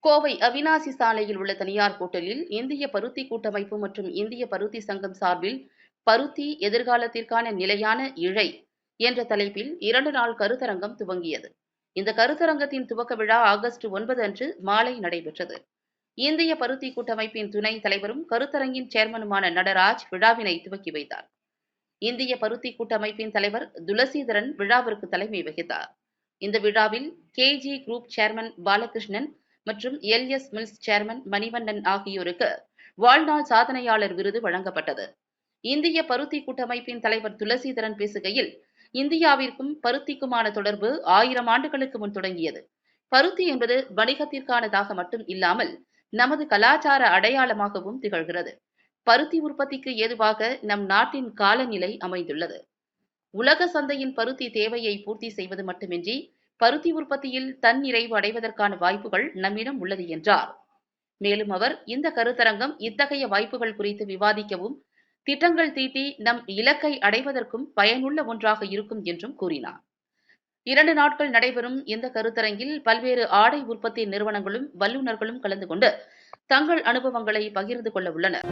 கோவை அவிநாசி சாலையில் உள்ள தனியார் ஹோட்டலில் இந்திய பருத்தி கூட்டமைப்பு மற்றும் இந்திய பருத்தி சங்கம் சார்பில் பருத்தி எதிர்காலத்திற்கான நிலையான இழை என்ற தலைப்பில் 2 நாள் கருத்தரங்கம் துவங்கியது. இந்த கருத்தரங்கத்தின் துவக்க விழா ஆகஸ்ட் 9 அன்று மாலை நடைபெற்றது. இந்திய பருத்தி கூட்டமைப்பின் துணைத் தலைவரும் கருத்தரங்கின் சேர்மனுமான நடராஜ் விழாவினை துவக்கி வைத்தார். இந்திய பருத்தி கூட்டமைப்பின் தலைவர் துளசீதரன் விழாவிற்கு தலைமை வகித்தார். இந்த விழாவில் கேஜி குரூப் சேர்மன் பாலகிருஷ்ணன் மற்றும் எல்எஸ் மில்ஸ் சேர்மன் மணிவண்ணன் ஆகியோருக்கு வாழ்நாள் சாதனையாளர் விருது வழங்கப்பட்டது. இந்திய பருத்தி கூட்டமைப்பின் தலைவர் துளசீதரன் பேசுகையில், இந்தியாவிற்கும் பருத்திக்குமான தொடர்பு 1000 ஆண்டுகளுக்கு முன் தொடங்கியது. பருத்தி என்பது வணிகத்திற்கானதாக மட்டும் இல்லாமல் நமது கலாச்சார அடையாளமாகவும் திகழ்கிறது. பருத்தி உற்பத்திக்கு ஏதுவாக நம் நாட்டின் காலநிலை அமைந்துள்ளது. உலக சந்தையின் பருத்தி தேவையை பூர்த்தி செய்வது மட்டுமின்றி பருத்தி உற்பத்தியில் தன்னிறைவு அடைவதற்கான வாய்ப்புகள் நம்மிடம் உள்ளது என்றார். மேலும் அவர், இந்த கருத்தரங்கம் இத்தகைய வாய்ப்புகள் குறித்து விவாதிக்கவும், திட்டங்கள் தீட்டி நம் இலக்கை அடைவதற்கும் பயனுள்ள ஒன்றாக இருக்கும் என்றும் கூறினார். 2 நாட்கள் நடைபெறும் இந்த கருத்தரங்கில் பல்வேறு ஆடை உற்பத்தி நிறுவனங்களும் வல்லுநர்களும் கலந்து கொண்டு தங்கள் அனுபவங்களை பகிர்ந்து கொள்ள உள்ளனர்.